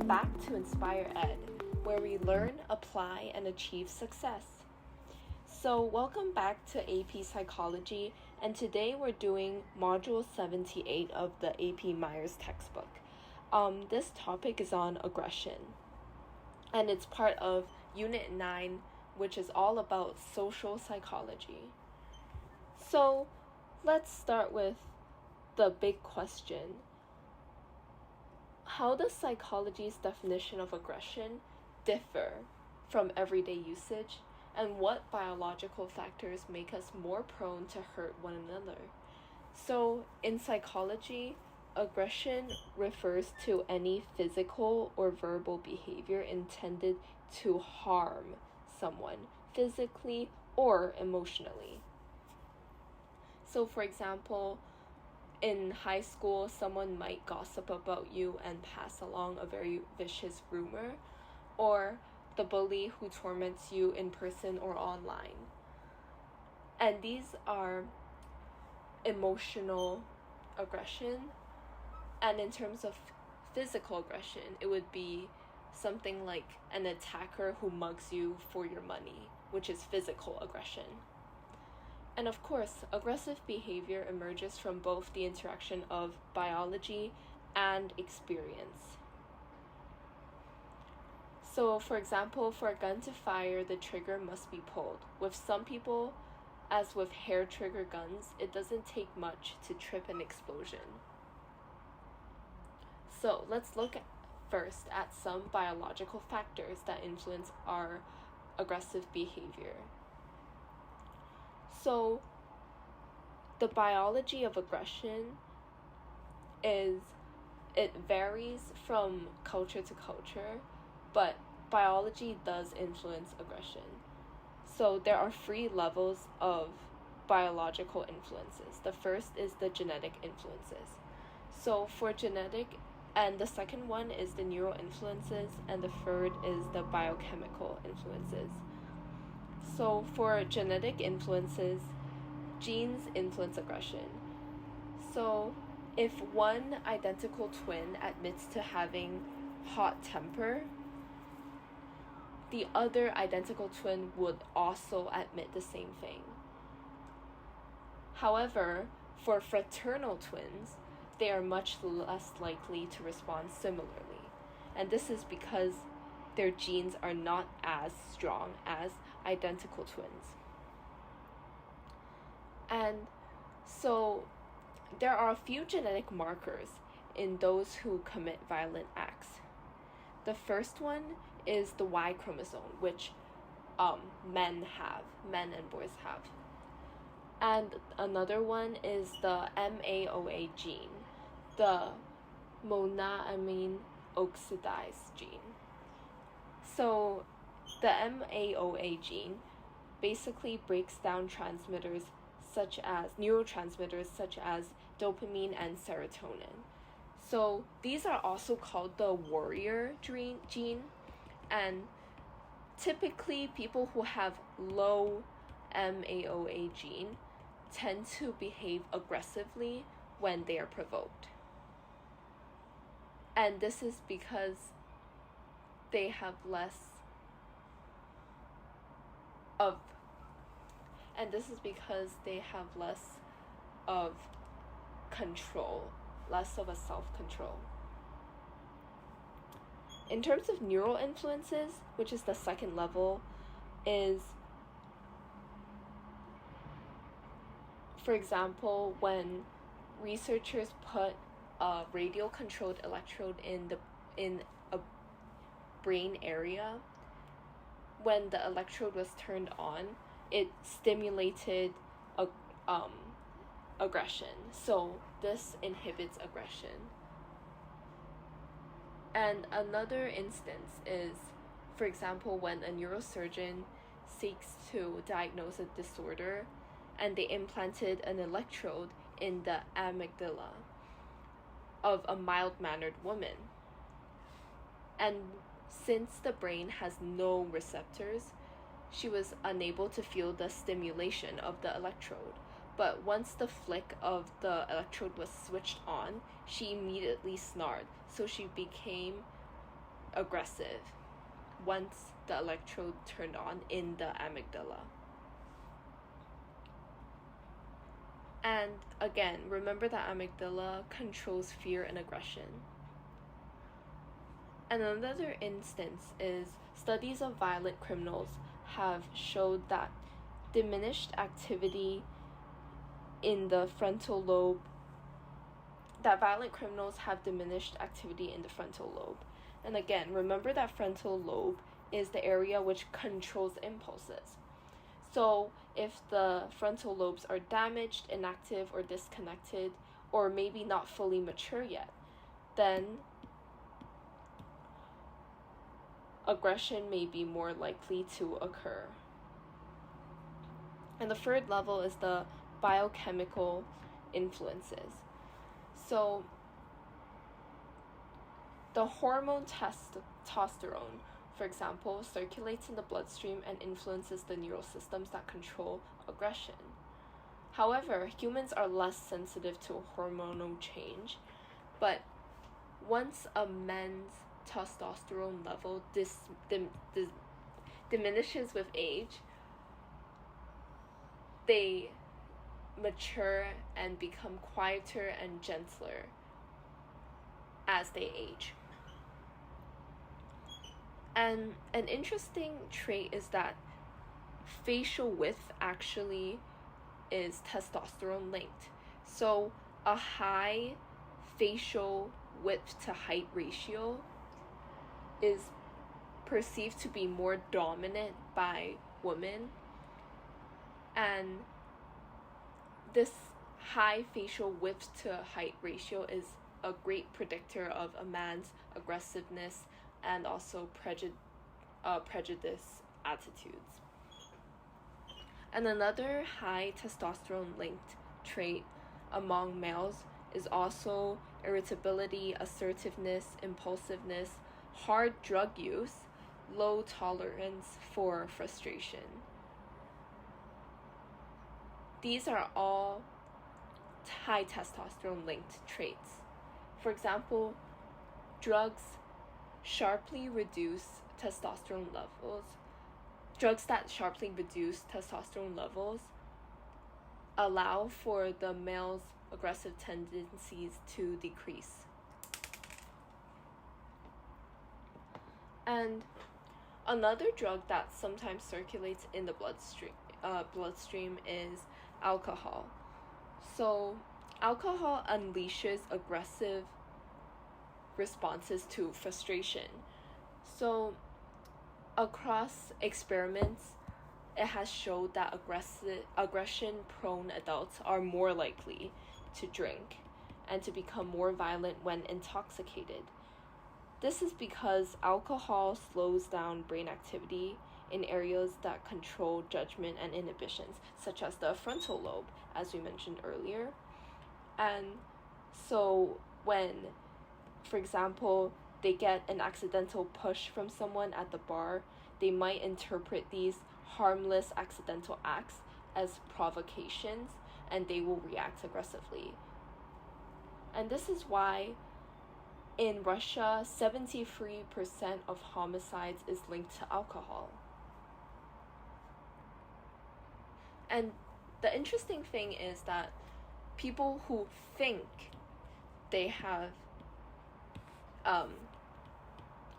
Welcome back to Inspire Ed, where we learn, apply, and achieve success. So welcome back to AP Psychology, and today we're doing Module 78 of the AP Myers textbook. This topic is on aggression, and it's part of Unit 9, which is all about social psychology. So let's start with the big question. How does psychology's definition of aggression differ from everyday usage, and what biological factors make us more prone to hurt one another? So, in psychology, aggression refers to any physical or verbal behavior intended to harm someone physically or emotionally. So, for example, in high school, someone might gossip about you and pass along a very vicious rumor, or the bully who torments you in person or online. And these are emotional aggression. And in terms of physical aggression, it would be something like an attacker who mugs you for your money, which is physical aggression. And of course, aggressive behavior emerges from both the interaction of biology and experience. So, for example, for a gun to fire, the trigger must be pulled. With some people, as with hair trigger guns, it doesn't take much to trip an explosion. So, let's look first at some biological factors that influence our aggressive behavior. So, the biology of aggression it varies from culture to culture, but biology does influence aggression. So, there are 3 levels of biological influences. The first is the genetic influences. So, for genetic, and the second one is the neural influences, and the third is the biochemical influences. So for genetic influences, genes influence aggression. So if one identical twin admits to having hot temper, the other identical twin would also admit the same thing. However, for fraternal twins, they are much less likely to respond similarly. And this is because their genes are not as strong as identical twins. And so there are a few genetic markers in those who commit violent acts. The first one is the Y chromosome, which men and boys have. And another one is the MAOA gene, the monoamine oxidase gene. So the MAOA gene basically breaks down neurotransmitters such as dopamine and serotonin. So these are also called the warrior gene, and typically people who have low MAOA gene tend to behave aggressively when they are provoked. And this is because they have less of control, less of a self-control. In terms of neural influences, which is the second level, is, for example, when researchers put a radio-controlled electrode in a brain area, when the electrode was turned on, it stimulated aggression. So this inhibits aggression. And another instance is, for example, when a neurosurgeon seeks to diagnose a disorder and they implanted an electrode in the amygdala of a mild-mannered woman. And since the brain has no receptors, she was unable to feel the stimulation of the electrode. But once the flick of the electrode was switched on, she immediately snarled. So she became aggressive once the electrode turned on in the amygdala. And again, remember that amygdala controls fear and aggression. And another instance is studies of violent criminals have showed that diminished activity in the frontal lobe, that violent criminals have diminished activity in the frontal lobe. And again, remember that frontal lobe is the area which controls impulses. So if the frontal lobes are damaged, inactive, or disconnected, or maybe not fully mature yet, then aggression may be more likely to occur. And the third level is the biochemical influences. So the hormone testosterone, for example, circulates in the bloodstream and influences the neural systems that control aggression. However, humans are less sensitive to hormonal change, but once a man's testosterone level diminishes with age, they mature and become quieter and gentler as they age. And an interesting trait is that facial width actually is testosterone linked. So a high facial width to height ratio is perceived to be more dominant by women, and this high facial width to height ratio is a great predictor of a man's aggressiveness and also prejudice attitudes. And another high testosterone linked trait among males is also irritability, assertiveness, impulsiveness, hard drug use, low tolerance for frustration. These are all high testosterone linked traits. For example, drugs sharply reduce testosterone levels. Drugs that sharply reduce testosterone levels allow for the male's aggressive tendencies to decrease. And another drug that sometimes circulates in the bloodstream is alcohol. So alcohol unleashes aggressive responses to frustration. So across experiments, it has showed that aggression-prone adults are more likely to drink and to become more violent when intoxicated. This is because alcohol slows down brain activity in areas that control judgment and inhibitions, such as the frontal lobe, as we mentioned earlier. And so when, for example, they get an accidental push from someone at the bar, they might interpret these harmless accidental acts as provocations, and they will react aggressively. And this is why in Russia, 73% of homicides is linked to alcohol. And the interesting thing is that people who think they have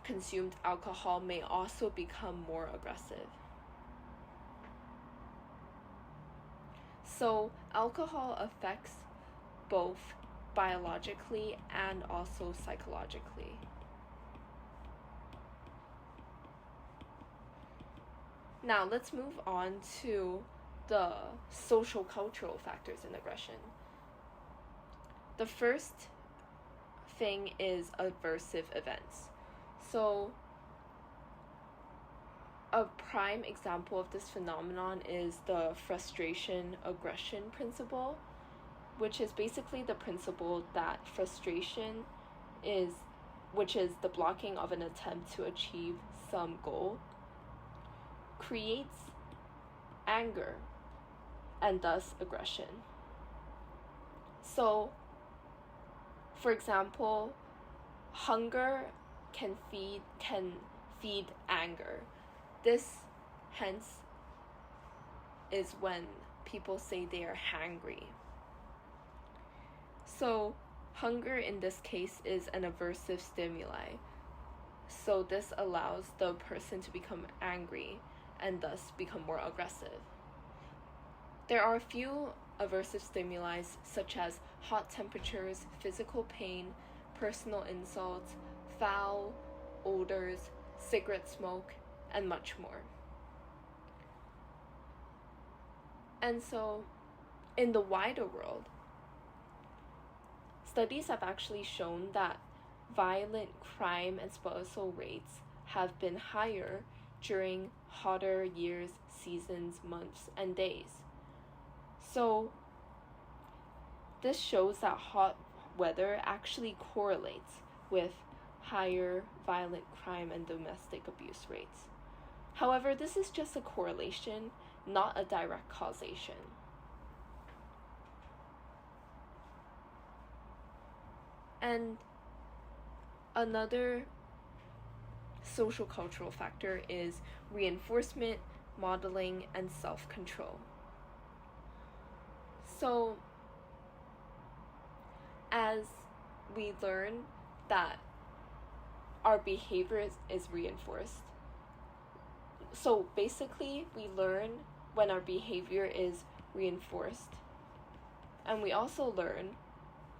consumed alcohol may also become more aggressive. So alcohol affects both biologically and also psychologically. Now let's move on to the social cultural factors in aggression. The first thing is aversive events. So a prime example of this phenomenon is the frustration aggression principle, which is basically the principle that frustration is, which is the blocking of an attempt to achieve some goal, creates anger and thus aggression. So, for example, hunger can feed anger. This hence is when people say they are hangry. So hunger in this case is an aversive stimuli. So this allows the person to become angry and thus become more aggressive. There are a few aversive stimuli such as hot temperatures, physical pain, personal insults, foul odors, cigarette smoke, and much more. And so, in the wider world, studies have actually shown that violent crime and spousal rates have been higher during hotter years, seasons, months, and days. So, this shows that hot weather actually correlates with higher violent crime and domestic abuse rates. However, this is just a correlation, not a direct causation. And another social cultural factor is reinforcement, modeling, and self-control. So, as we learn that our behavior is reinforced, so basically we learn when our behavior is reinforced, and we also learn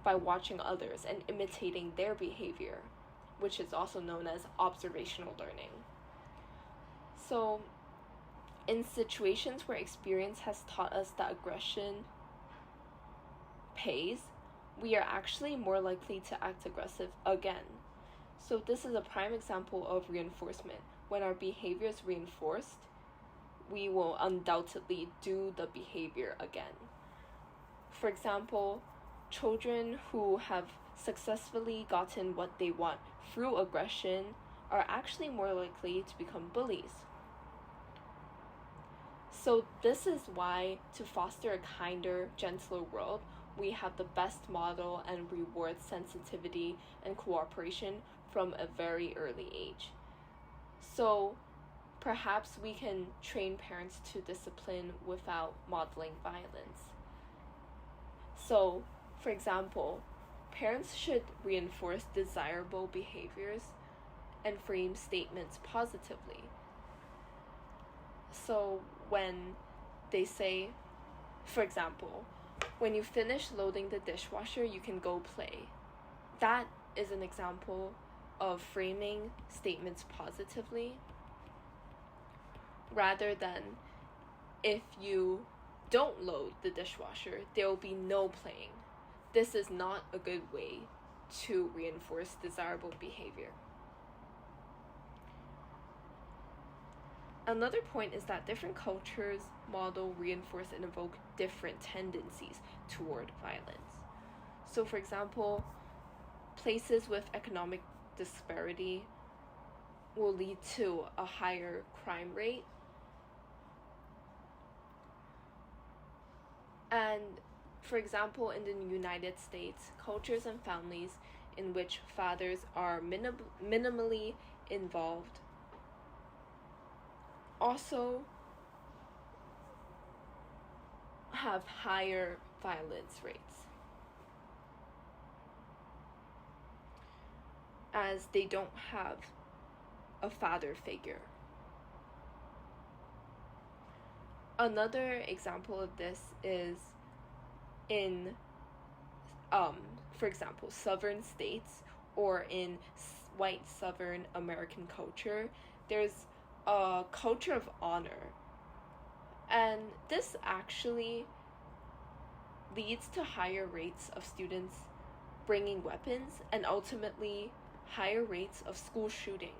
by watching others and imitating their behavior, which is also known as observational learning. So, in situations where experience has taught us that aggression pays, we are actually more likely to act aggressive again. So this is a prime example of reinforcement. When our behavior is reinforced, we will undoubtedly do the behavior again. For example, children who have successfully gotten what they want through aggression are actually more likely to become bullies. So this is why, to foster a kinder, gentler world, we have the best model and reward sensitivity and cooperation from a very early age. So perhaps we can train parents to discipline without modeling violence. So, for example, parents should reinforce desirable behaviors and frame statements positively. So when they say, for example, when you finish loading the dishwasher, you can go play. That is an example of framing statements positively, rather than if you don't load the dishwasher, there will be no playing. This is not a good way to reinforce desirable behavior. Another point is that different cultures model, reinforce, and evoke different tendencies toward violence. So, for example, places with economic disparity will lead to a higher crime rate. And, for example, in the United States, cultures and families in which fathers are minimally involved also have higher violence rates, as they don't have a father figure. Another example of this is in, for example, southern states or in white Southern American culture. There's a culture of honor, and this actually leads to higher rates of students bringing weapons and ultimately higher rates of school shootings.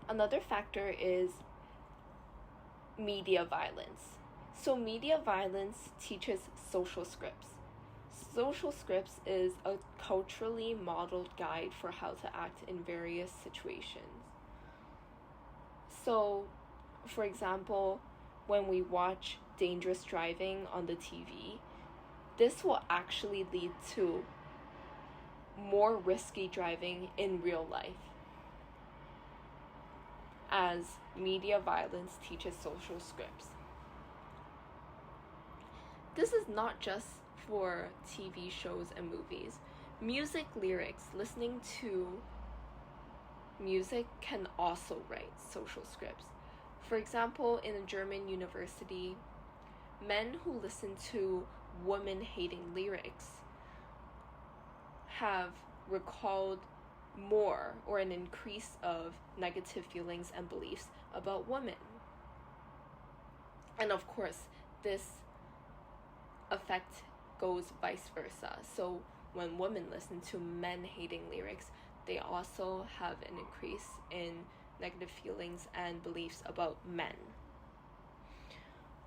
Another factor is media violence. So media violence teaches social scripts. Social scripts is a culturally modeled guide for how to act in various situations. So, for example, when we watch dangerous driving on the TV, this will actually lead to more risky driving in real life, as media violence teaches social scripts. This is not just for TV shows and movies. Music lyrics, listening to music can also write social scripts. For example, in a German university, men who listen to women-hating lyrics have recalled more or an increase of negative feelings and beliefs about women. And of course, this effect goes vice versa. So when women listen to men-hating lyrics, they also have an increase in negative feelings and beliefs about men.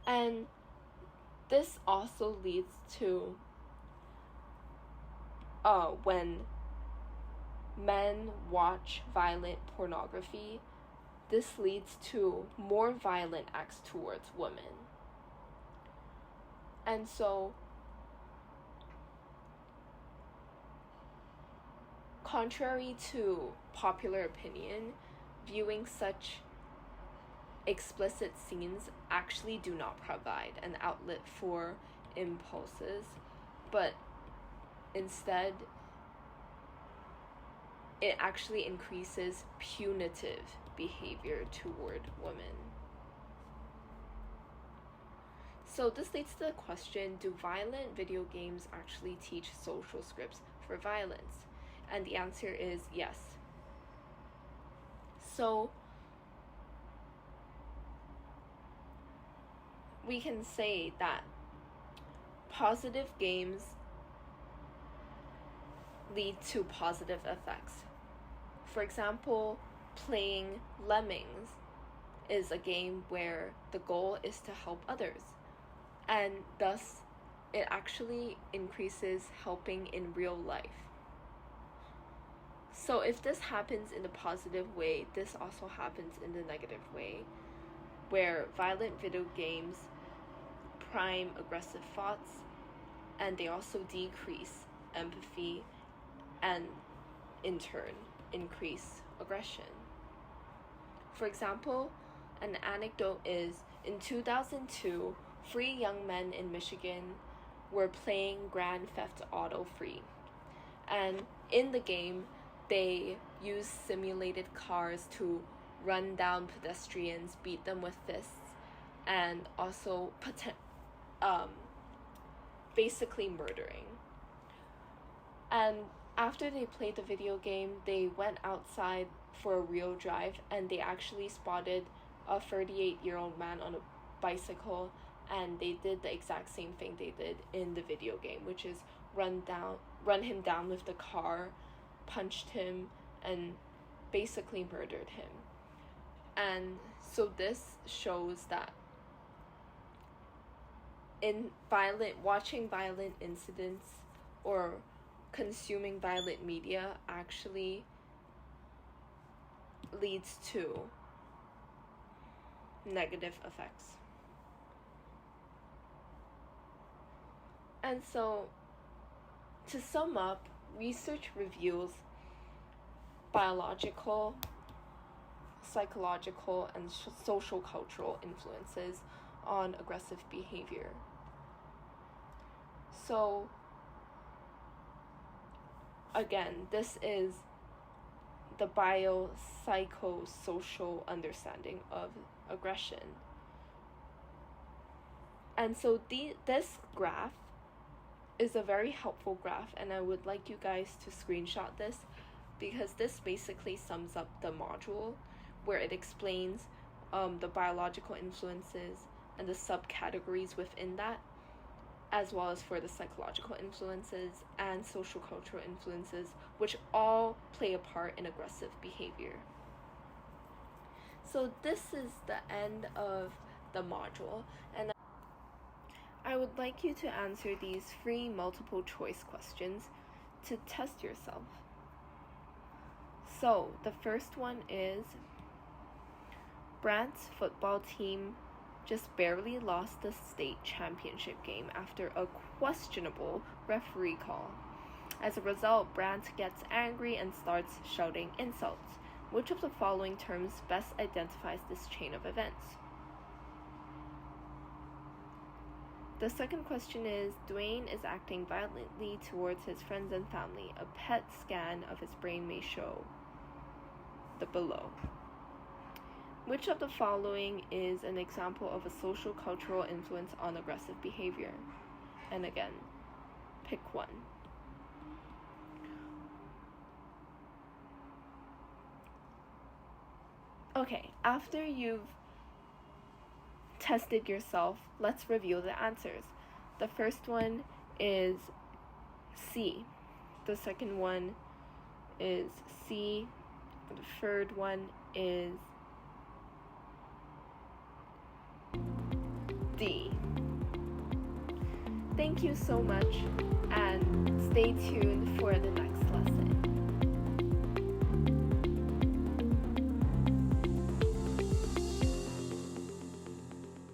And this also leads to when men watch violent pornography, this leads to more violent acts towards women. And so, contrary to popular opinion, viewing such explicit scenes actually do not provide an outlet for impulses, but instead it actually increases punitive behavior toward women. So this leads to the question, do violent video games actually teach social scripts for violence? And the answer is yes. So we can say that positive games lead to positive effects. For example, playing Lemmings is a game where the goal is to help others, and thus it actually increases helping in real life. So if this happens in a positive way, this also happens in the negative way, where violent video games prime aggressive thoughts, and they also decrease empathy and in turn increase aggression. For example, an anecdote is in 2002, 3 young men in Michigan were playing Grand Theft Auto Free, and in the game they use simulated cars to run down pedestrians, beat them with fists, and also basically murdering. And after they played the video game, they went outside for a real drive, and they actually spotted a 38-year-old man on a bicycle, and they did the exact same thing they did in the video game, which is run him down with the car, punched him, and basically murdered him. And so this shows that in watching violent incidents or consuming violent media actually leads to negative effects. And so, to sum up, research reveals biological, psychological, and social cultural influences on aggressive behavior. So, again, this is the biopsychosocial understanding of aggression. And so this graph is a very helpful graph, and I would like you guys to screenshot this, because this basically sums up the module where it explains the biological influences and the subcategories within that, as well as for the psychological influences and social cultural influences, which all play a part in aggressive behavior. So this is the end of the module, and I would like you to answer these 3 multiple choice questions to test yourself. So the first one is, Brandt's football team just barely lost the state championship game after a questionable referee call. As a result, Brandt gets angry and starts shouting insults. Which of the following terms best identifies this chain of events? The second question is, Dwayne is acting violently towards his friends and family. A PET scan of his brain may show the below. Which of the following is an example of a social cultural influence on aggressive behavior? And again, pick one. Okay, after you've tested yourself, let's review the answers. The first one is C. The second one is C. The third one is D. Thank you so much, and stay tuned for the next